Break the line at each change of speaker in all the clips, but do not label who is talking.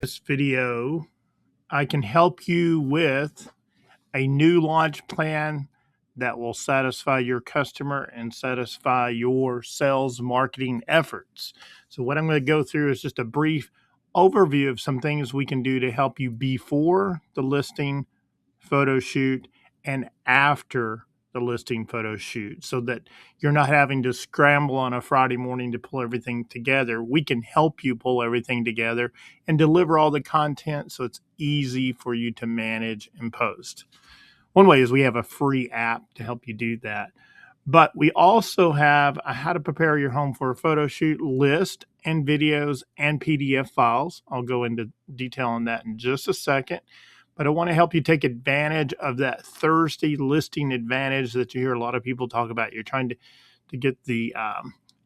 This video, I can help you with a new launch plan that will satisfy your customer and satisfy your sales marketing efforts. So, what I'm going to go through is just a brief overview of some things we can do to help you before the listing photo shoot and after the listing photo shoot so that you're not having to scramble on a Friday morning to pull everything together. We can help you pull everything together and deliver all the content so it's easy for you to manage and post. One way is we have a free app to help you do that. But we also have a how to prepare your home for a photo shoot list and videos and PDF files. I'll go into detail on that in just a second. But I want to help you take advantage of that Thursday listing advantage that you hear a lot of people talk about. You're trying to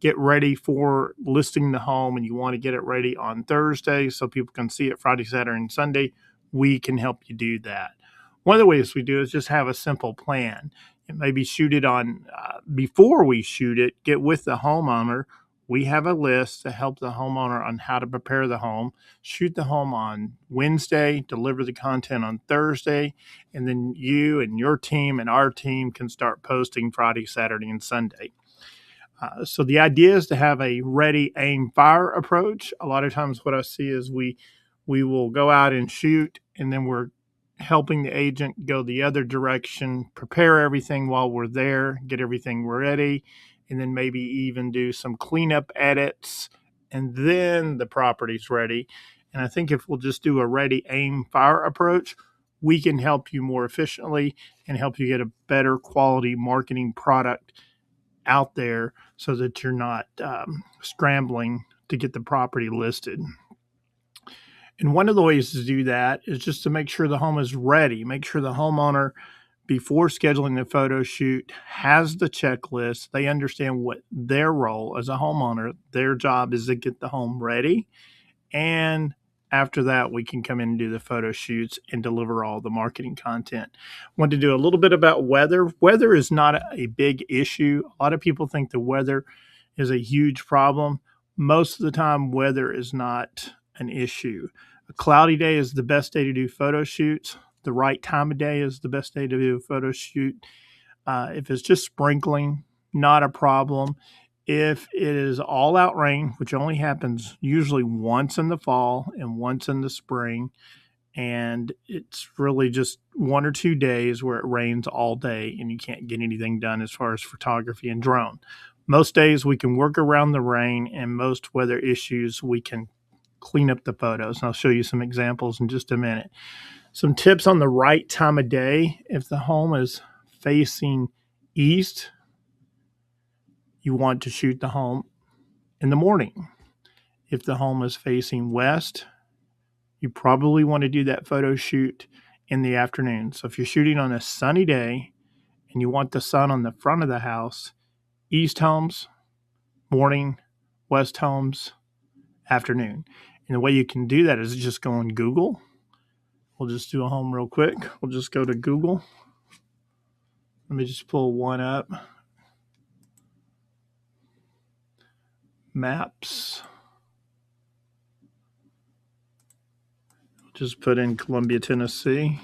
get ready for listing the home and you want to get it ready on Thursday so people can see it Friday, Saturday, and Sunday. We can help you do that. One of the ways we do is just have a simple plan. And maybe shoot it on before we shoot it, get with the homeowner. We have a list to help the homeowner on how to prepare the home, shoot the home on Wednesday, deliver the content on Thursday, and then you and your team and our team can start posting Friday, Saturday, and Sunday. So the idea is to have a ready, aim, fire approach. A lot of times what I see is we will go out and shoot, and then we're helping the agent go the other direction, prepare everything while we're there, get everything ready, and then maybe even do some cleanup edits, and then the property's ready. And I think if we'll just do a ready, aim, fire approach, we can help you more efficiently and help you get a better quality marketing product out there so that you're not scrambling to get the property listed. And one of the ways to do that is just to make sure the home is ready. Make sure the homeowner, before scheduling the photo shoot, has the checklist. They understand what their role as a homeowner, their job is to get the home ready. And after that, we can come in and do the photo shoots and deliver all the marketing content. I want to do a little bit about weather. Weather is not a big issue. A lot of people think the weather is a huge problem. Most of the time, weather is not an issue. A cloudy day is the best day to do photo shoots. The right time of day is the best day to do a photo shoot. If it's just sprinkling, not a problem. If it is all out rain, which only happens usually once in the fall and once in the spring, and it's really just 1 or 2 days where it rains all day and you can't get anything done as far as photography and drone. Most days we can work around the rain, and most weather issues we can clean up the photos. And I'll show you some examples in just a minute. Some tips on the right time of day. If the home is facing east, you want to shoot the home in the morning. If the home is facing west, you probably want to do that photo shoot in the afternoon. So if you're shooting on a sunny day and you want the sun on the front of the house, east homes, morning, west homes, afternoon. And the way you can do that is just go on Google. We'll just do a home real quick. We'll just go to Google. Let me just pull one up. Maps. Just put in Columbia, Tennessee.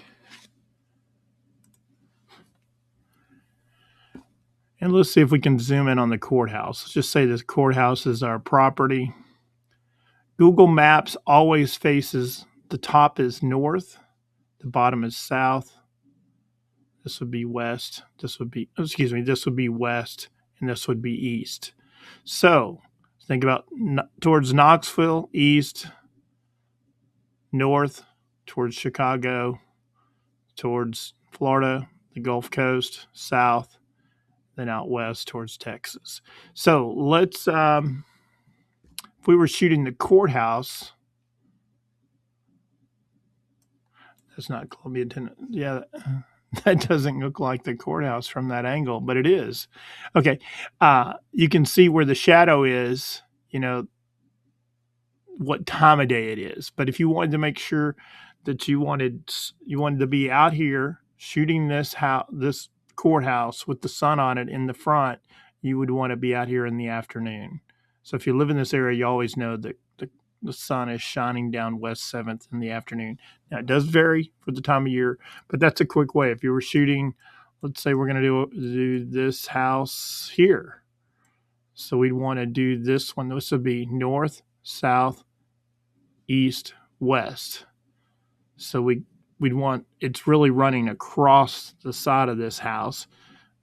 And let's see if we can zoom in on the courthouse. Let's just say this courthouse is our property. Google Maps always faces, the top is north, the bottom is south. This would be west. This would be west, and this would be east. So think about towards Knoxville, east, north, towards Chicago, towards Florida, the Gulf Coast, south, then out west towards Texas. So let's, if we were shooting the courthouse, that's not Columbia, Tennessee. Yeah, that doesn't look like the courthouse from that angle, but it is. Okay, you can see where the shadow is, what time of day it is. But if you wanted to make sure that you wanted to be out here shooting this courthouse with the sun on it in the front, you would want to be out here in the afternoon. So if you live in this area, you always know that the sun is shining down West 7th in the afternoon. Now, it does vary for the time of year, but that's a quick way. If you were shooting, let's say we're going to do this house here. So we'd want to do this one. This would be north, south, east, west. So we'd want, it's really running across the side of this house.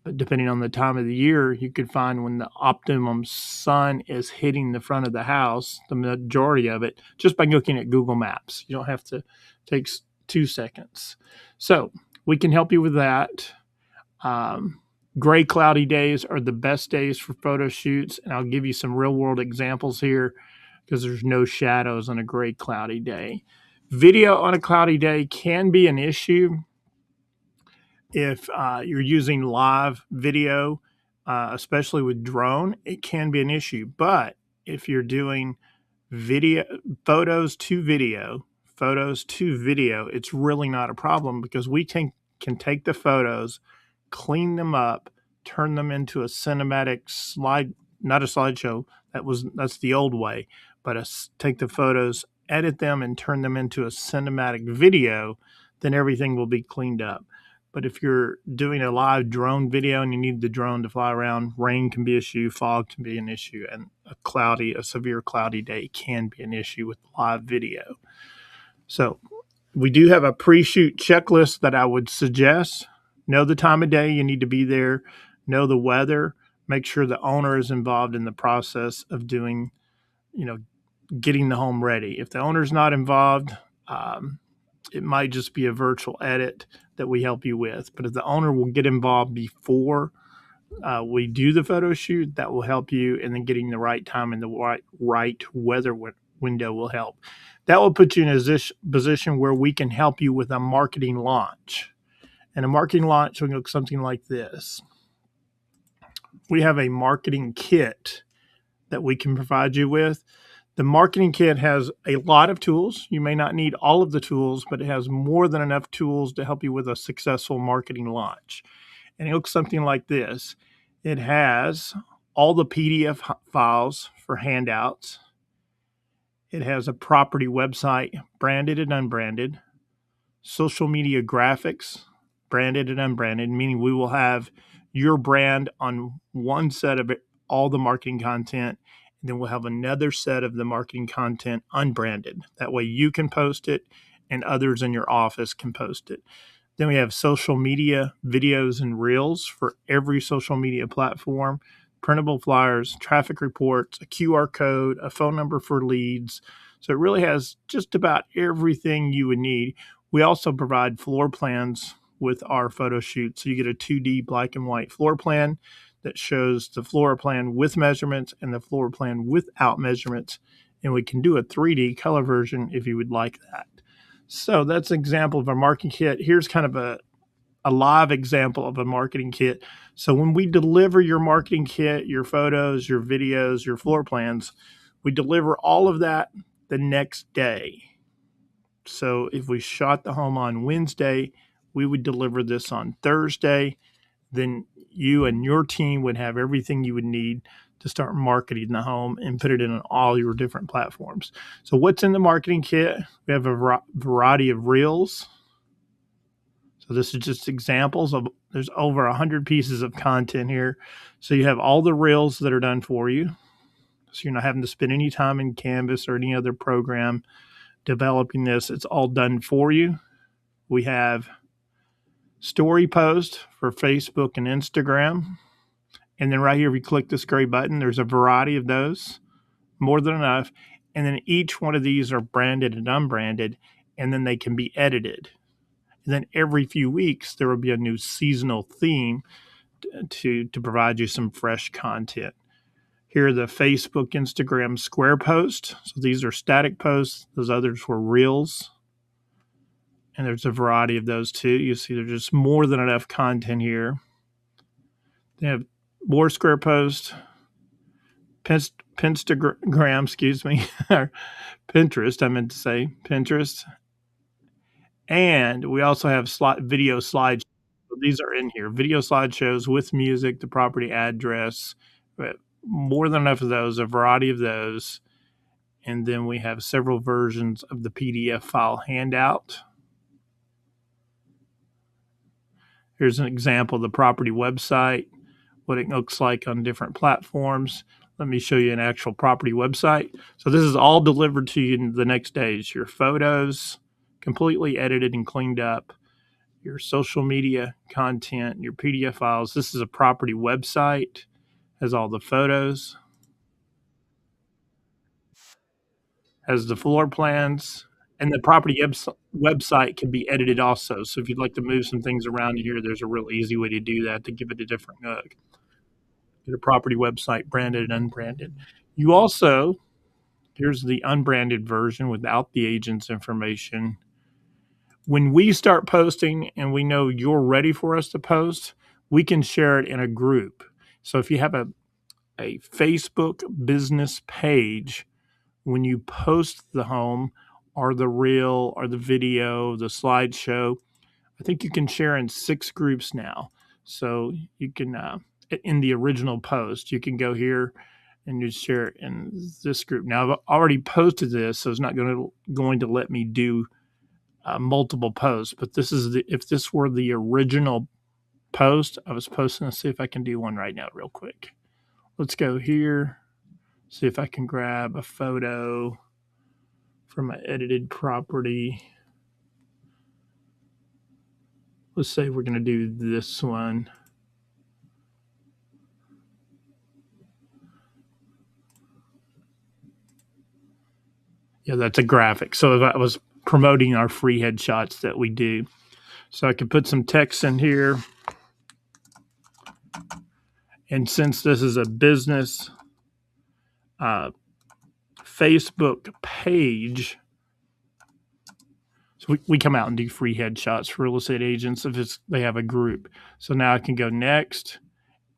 But depending on the time of the year, you could find when the optimum sun is hitting the front of the house, the majority of it, just by looking at Google Maps. You don't have to take 2 seconds. So we can help you with that. Gray, cloudy days are the best days for photo shoots, and I'll give you some real world examples here because there's no shadows on a gray, cloudy day. Video on a cloudy day can be an issue if you're using live video, especially with drone. It can be an issue. But if you're doing video, photos to video, it's really not a problem because we can take the photos, clean them up, turn them into a cinematic slide, not a slideshow. That's the old way, but take the photos, edit them, and turn them into a cinematic video. Then everything will be cleaned up. But if you're doing a live drone video and you need the drone to fly around, rain can be an issue, fog can be an issue, and a severe cloudy day can be an issue with live video. So we do have a pre-shoot checklist that I would suggest. Know the time of day you need to be there, know the weather, make sure the owner is involved in the process of doing, getting the home ready. If the owner's not involved, it might just be a virtual edit that we help you with. But if the owner will get involved before we do the photo shoot, that will help you. And then getting the right time and the right weather window will help. That will put you in a position where we can help you with a marketing launch. And a marketing launch will look something like this. We have a marketing kit that we can provide you with. The marketing kit has a lot of tools. You may not need all of the tools, but it has more than enough tools to help you with a successful marketing launch. And it looks something like this. It has all the PDF files for handouts. It has a property website, branded and unbranded, social media graphics, branded and unbranded, meaning we will have your brand on one set of all the marketing content. And then we'll have another set of the marketing content unbranded. That way you can post it and others in your office can post it. Then we have social media videos and reels for every social media platform, printable flyers, traffic reports, a QR code, a phone number for leads. So it really has just about everything you would need. We also provide floor plans with our photo shoot. So you get a 2D black and white floor plan that shows the floor plan with measurements and the floor plan without measurements. And we can do a 3D color version if you would like that. So that's an example of a marketing kit. Here's kind of a live example of a marketing kit. So when we deliver your marketing kit, your photos, your videos, your floor plans, we deliver all of that the next day. So if we shot the home on Wednesday, we would deliver this on Thursday. Then you and your team would have everything you would need to start marketing the home and put it in on all your different platforms. So what's in the marketing kit? We have a variety of reels. So this is just examples of, there's over 100 pieces of content here. So you have all the reels that are done for you. So you're not having to spend any time in Canvas or any other program developing this. It's all done for you. We have story post for Facebook and Instagram. And then right here, if you click this gray button, there's a variety of those, more than enough. And then each one of these are branded and unbranded, and then they can be edited. And then every few weeks, there will be a new seasonal theme to provide you some fresh content. Here are the Facebook, Instagram square posts. So these are static posts. Those others were reels. And there's a variety of those too. You see there's just more than enough content here. They have more square posts, Pinstagram, excuse me, Pinterest, I meant to say, Pinterest. And we also have video slideshows. These are in here. Video slideshows with music, the property address, more than enough of those, a variety of those. And then we have several versions of the PDF file handout. Here's an example of the property website, what it looks like on different platforms. Let me show you an actual property website. So this is all delivered to you in the next days. Your photos, completely edited and cleaned up. Your social media content, your PDF files. This is a property website, has all the photos, has the floor plans, and the property website can be edited also. So if you'd like to move some things around here, there's a real easy way to do that to give it a different look. Get a property website, branded and unbranded. You also, here's the unbranded version without the agent's information. When we start posting and we know you're ready for us to post, we can share it in a group. So if you have a Facebook business page, when you post the home or the reel or the video, the slideshow, I think you can share in 6 groups now. So you can, in the original post, you can go here and you share it in this group. Now I've already posted this, so it's not going to let me do multiple posts. But this is if this were the original post, I was posting. Let's see if I can do one right now, real quick. Let's go here. See if I can grab a photo from my edited property. Let's say we're going to do this one. Yeah, that's a graphic. So if I was promoting our free headshots that we do. So I could put some text in here. And since this is a business Facebook page, so we come out and do free headshots for real estate agents if they have a group. So now I can go next,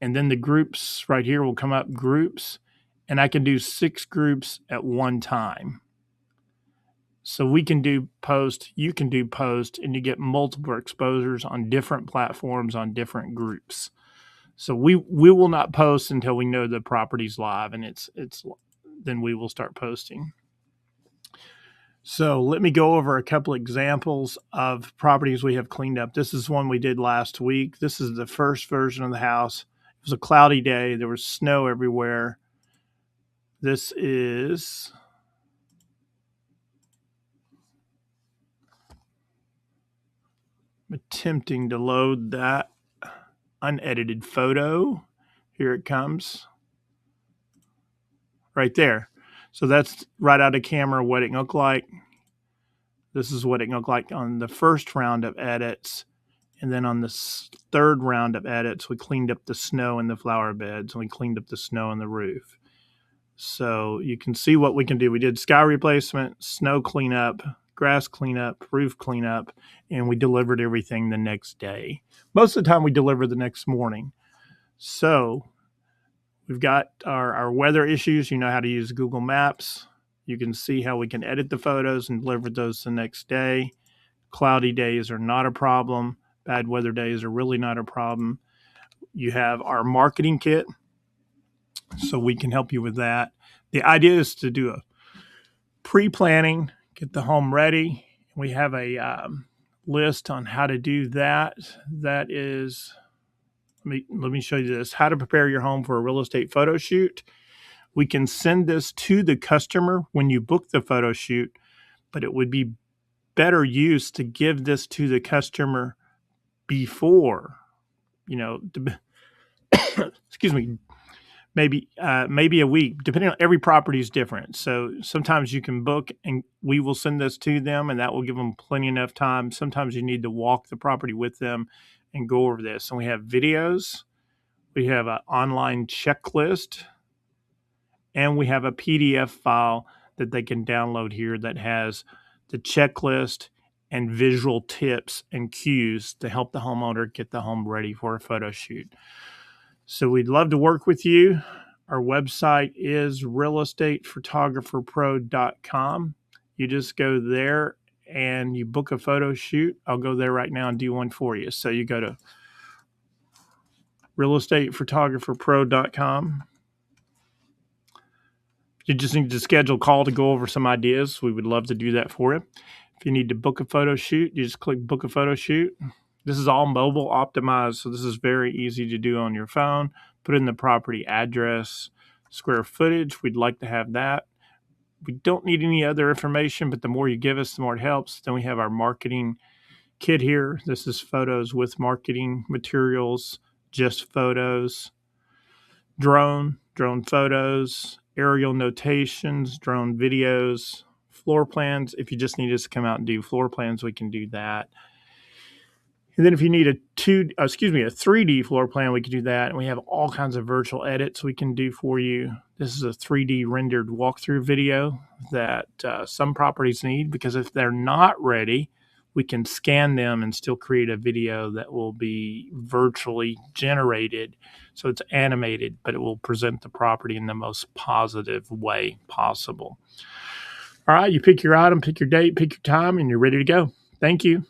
and then the groups right here will come up, groups, and I can do 6 groups at one time. So we can do post, you can do post, and you get multiple exposures on different platforms on different groups. So we will not post until we know the property's live, and it's then we will start posting. So let me go over a couple examples of properties we have cleaned up. This is one we did last week. This is the first version of the house. It was a cloudy day. There was snow everywhere. This is attempting to load that unedited photo. Here it comes. Right there. So that's right out of camera what it looked like. This is what it looked like on the first round of edits. And then on the third round of edits, we cleaned up the snow in the flower beds and we cleaned up the snow on the roof. So you can see what we can do. We did sky replacement, snow cleanup, grass cleanup, roof cleanup, and we delivered everything the next day. Most of the time we deliver the next morning. So we've got our weather issues. You know how to use Google Maps. You can see how we can edit the photos and deliver those the next day. Cloudy days are not a problem. Bad weather days are really not a problem. You have our marketing kit, so we can help you with that. The idea is to do a pre-planning, get the home ready. We have a list on how to do that. That is, let me show you this, how to prepare your home for a real estate photo shoot. We can send this to the customer when you book the photo shoot, but it would be better use to give this to the customer before, excuse me, maybe a week, depending on every property is different. So sometimes you can book and we will send this to them and that will give them plenty enough time. Sometimes you need to walk the property with them and go over this. And we have videos, we have an online checklist, and we have a PDF file that they can download here that has the checklist and visual tips and cues to help the homeowner get the home ready for a photo shoot. So we'd love to work with you. Our website is realestatephotographerpro.com. You just go there and you book a photo shoot. I'll go there right now and do one for you. So you go to realestatephotographerpro.com. You just need to schedule a call to go over some ideas. We would love to do that for you. If you need to book a photo shoot, you just click book a photo shoot. This is all mobile optimized, so this is very easy to do on your phone. Put in the property address, square footage. We'd like to have that. We don't need any other information, but the more you give us, the more it helps. Then we have our marketing kit here. This is photos with marketing materials, just photos, drone photos, aerial notations, drone videos, floor plans. If you just need us to come out and do floor plans, we can do that. And then if you need a 3D floor plan, we can do that. And we have all kinds of virtual edits we can do for you. This is a 3D rendered walkthrough video that some properties need, because if they're not ready, we can scan them and still create a video that will be virtually generated. So it's animated, but it will present the property in the most positive way possible. All right, you pick your item, pick your date, pick your time, and you're ready to go. Thank you.